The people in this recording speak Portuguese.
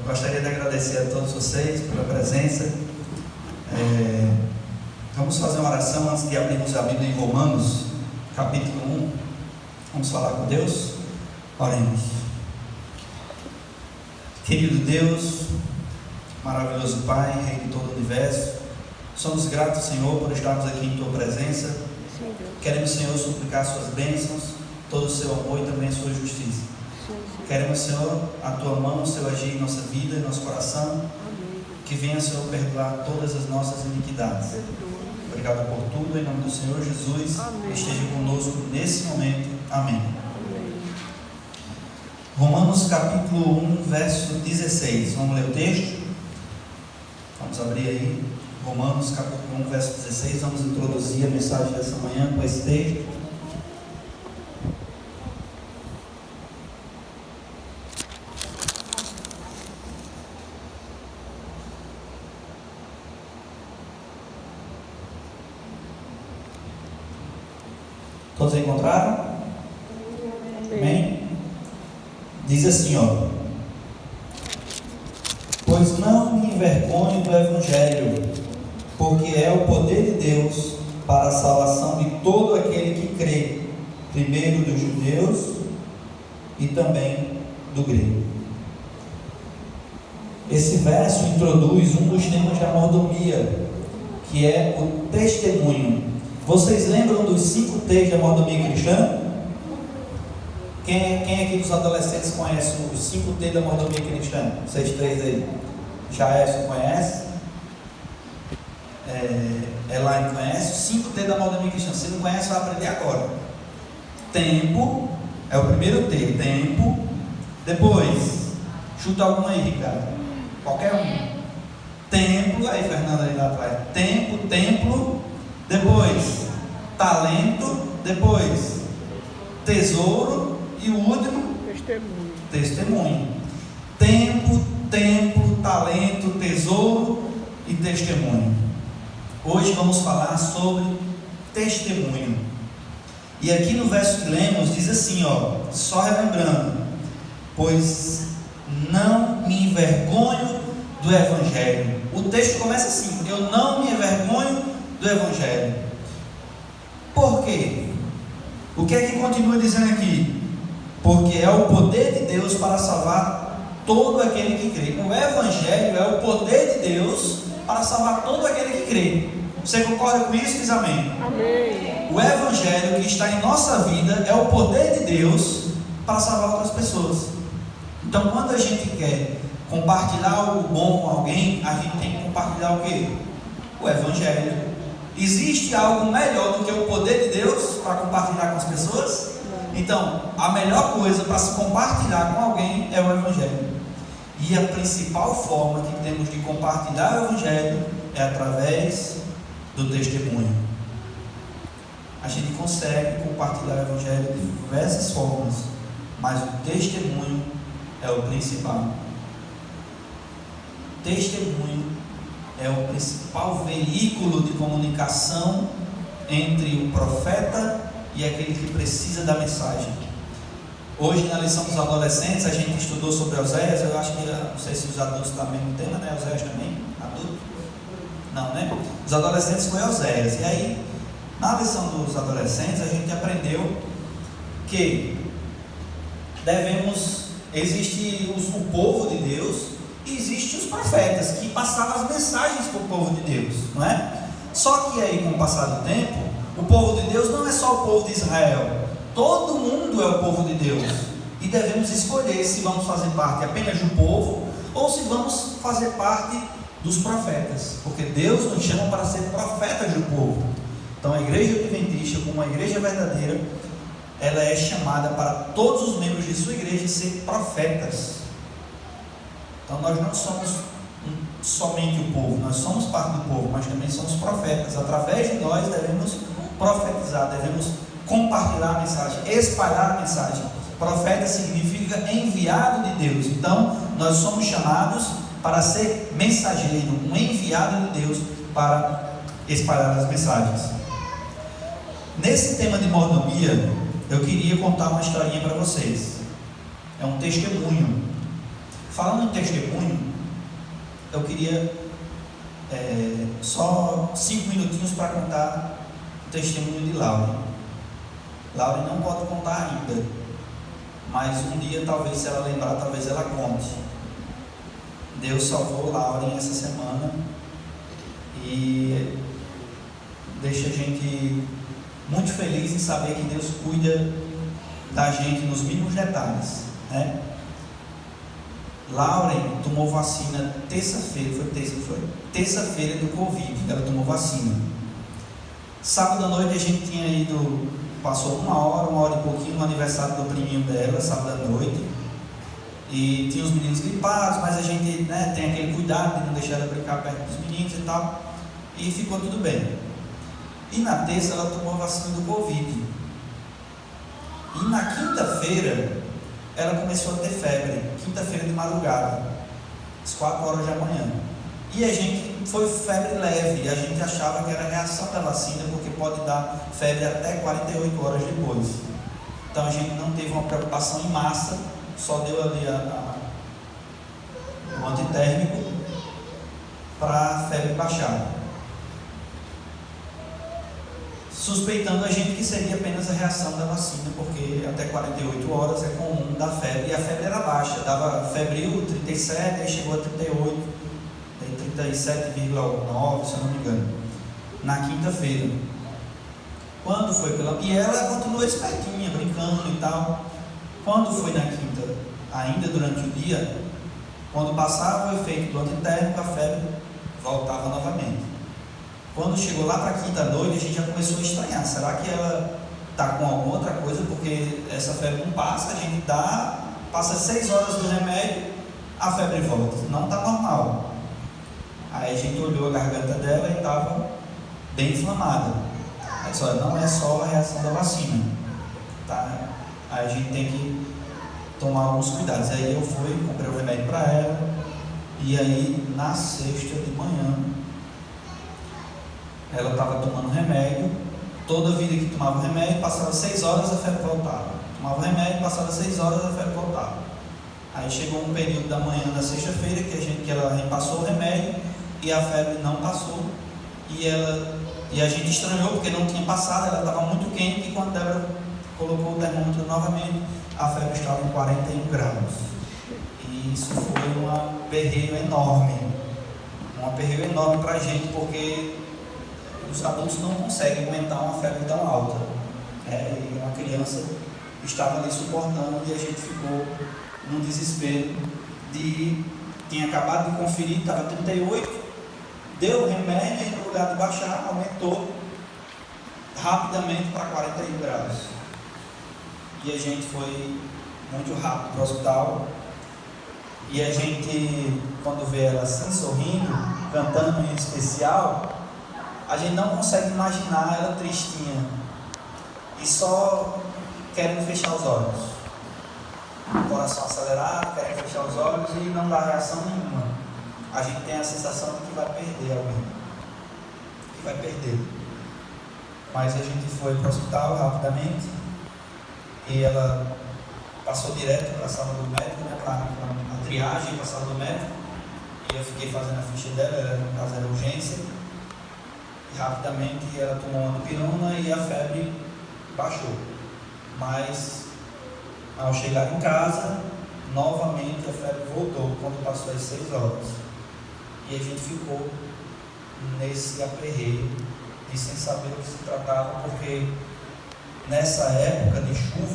Gostaria de agradecer a todos vocês pela presença. Vamos fazer uma oração antes de abrirmos a Bíblia em Romanos, capítulo 1. Vamos falar com Deus? Oremos. Querido Deus, maravilhoso Pai, Rei de todo o universo, somos gratos, Senhor, por estarmos aqui em Tua presença. Queremos, Senhor, suplicar Suas bênçãos, todo o Seu amor e também a Sua justiça. Queremos, Senhor, a Tua mão, o Seu agir em nossa vida, em nosso coração. Que venha, Senhor, perdoar todas as nossas iniquidades. Obrigado por tudo, em nome do Senhor Jesus. Esteja conosco nesse momento. Amém. Romanos capítulo 1, verso 16. Vamos ler o texto? Vamos abrir aí. Romanos capítulo 1, verso 16. Vamos introduzir a mensagem dessa manhã com esse texto. Todos encontraram? Amém? Diz assim, ó: pois não me envergonho do Evangelho, porque é o poder de Deus para a salvação de todo aquele que crê, primeiro dos judeus e também do grego. Esse verso introduz um dos temas da mordomia, que é o testemunho. Vocês lembram dos 5 T's da mordomia cristã? Quem aqui dos adolescentes conhece os 5 T's da mordomia cristã? Vocês 3 aí. Jaércio conhece? Elaine conhece? Os 5 T's da mordomia cristã. Se não conhece, vai aprender agora. Tempo é o primeiro T. Tempo. Depois, chuta algum aí, Ricardo. Qualquer um. Templo. Aí, Fernanda, ali lá atrás. Templo. Depois, talento. Depois, tesouro. E o último, testemunho. Tempo, talento, tesouro e testemunho. Hoje vamos falar sobre testemunho. E aqui no verso que lemos diz assim, ó, só relembrando: pois não me envergonho do Evangelho. O texto começa assim: eu não me envergonho do Evangelho. Por quê? O que é que continua dizendo aqui? Porque é o poder de Deus para salvar todo aquele que crê. O Evangelho é o poder de Deus para salvar todo aquele que crê. Você concorda com isso? Diz amém. Amém. O Evangelho que está em nossa vida é o poder de Deus para salvar outras pessoas. Então, quando a gente quer compartilhar algo bom com alguém, a gente tem que compartilhar o quê? O Evangelho. Existe algo melhor do que o poder de Deus para compartilhar com as pessoas? Então, a melhor coisa para se compartilhar com alguém é o Evangelho. E a principal forma que temos de compartilhar o Evangelho é através do testemunho. A gente consegue compartilhar o Evangelho de diversas formas, mas o testemunho é o principal. Testemunho é o principal veículo de comunicação entre o profeta e aquele que precisa da mensagem. Hoje, na lição dos adolescentes, a gente estudou sobre Oséias. Eu acho que, não sei se os adultos estão no mesmo tema, né? Oséias também? Adulto? Não, né? Os adolescentes foi Oséias. E aí, na lição dos adolescentes, a gente aprendeu que existe o povo de Deus e existem os profetas que passavam as mensagens para o povo de Deus, não é? Só que aí, com o passar do tempo, o povo de Deus não é só o povo de Israel. Todo mundo é o povo de Deus. E devemos escolher se vamos fazer parte apenas do povo ou se vamos fazer parte dos profetas. Porque Deus nos chama para ser profetas do povo. Então a igreja adventista, como uma igreja verdadeira, ela é chamada para todos os membros de sua igreja ser profetas. Então nós não somos somente o povo, nós somos parte do povo, mas também somos profetas. Através de nós devemos profetizar, devemos compartilhar a mensagem, espalhar a mensagem. Profeta significa enviado de Deus. Então nós somos chamados para ser mensageiro, um enviado de Deus para espalhar as mensagens. Nesse tema de mordomia, eu queria contar uma historinha para vocês. É um testemunho. Falando em testemunho, eu queria só 5 minutinhos para contar o testemunho de Laura. Laura não pode contar ainda, mas um dia, talvez, se ela lembrar, talvez ela conte. Deus salvou Laura essa semana e deixa a gente muito feliz em saber que Deus cuida da gente nos mínimos detalhes, né? Lauren tomou vacina terça-feira do Covid, ela tomou vacina. Sábado à noite a gente tinha ido, passou uma hora e pouquinho no aniversário do priminho dela, sábado à noite, e tinha os meninos gripados, mas a gente, né, tem aquele cuidado de não deixar ela brincar perto dos meninos e tal, e ficou tudo bem. E na terça ela tomou a vacina do Covid, e na quinta-feira ela começou a ter febre, quinta-feira de madrugada, às 4 horas da manhã. E a gente foi febre leve, a gente achava que era reação da vacina, porque pode dar febre até 48 horas depois. Então a gente não teve uma preocupação em massa, só deu ali o antitérmico para a febre baixar. Suspeitando a gente que seria apenas a reação da vacina, porque até 48 horas é comum dar febre, e a febre era baixa, dava febril 37, aí chegou a 38, 37,9, se eu não me engano, na quinta-feira. Quando foi e ela continuou espertinha, brincando e tal. Quando foi na quinta, ainda durante o dia, quando passava o efeito do antitérmico, a febre voltava novamente. Quando chegou lá para a quinta noite, a gente já começou a estranhar. Será que ela está com alguma outra coisa? Porque essa febre não passa, a gente passa 6 horas do remédio, a febre volta. Não está normal. Aí a gente olhou a garganta dela e estava bem inflamada. Aí só não é só a reação da vacina, tá? Aí a gente tem que tomar alguns cuidados. Aí eu fui, comprei o remédio para ela, e aí na sexta de manhã ela estava tomando remédio. Toda vida que tomava remédio, passava 6 horas, a febre voltava. Tomava remédio, passava 6 horas, a febre voltava. Aí chegou um período da manhã da sexta-feira que ela repassou o remédio e a febre não passou. E a gente estranhou porque não tinha passado, ela estava muito quente, e quando Débora colocou o termômetro novamente, a febre estava em 41 graus. E isso foi um aperreio enorme. Um aperreio enorme para a gente, porque os adultos não conseguem aguentar uma febre tão alta. E uma criança estava ali suportando, e a gente ficou num desespero tinha acabado de conferir, estava 38, deu o remédio, e no lugar de baixar, aumentou rapidamente para 41 graus. E a gente foi muito rápido para o hospital, e a gente, quando vê ela assim, sorrindo, cantando em especial, a gente não consegue imaginar ela tristinha e só querendo fechar os olhos, o coração acelerado, querendo fechar os olhos e não dá reação nenhuma. A gente tem a sensação de que vai perder alguém, que vai perder. Mas a gente foi para o hospital rapidamente, e ela passou direto para a sala do médico, né, para a triagem, para a sala do médico, e eu fiquei fazendo a ficha dela, no caso era urgência. Rapidamente ela tomou uma dipirona e a febre baixou. Mas ao chegar em casa, novamente a febre voltou quando passou as 6 horas. E a gente ficou nesse aperreio de sem saber o que se tratava, porque nessa época de chuva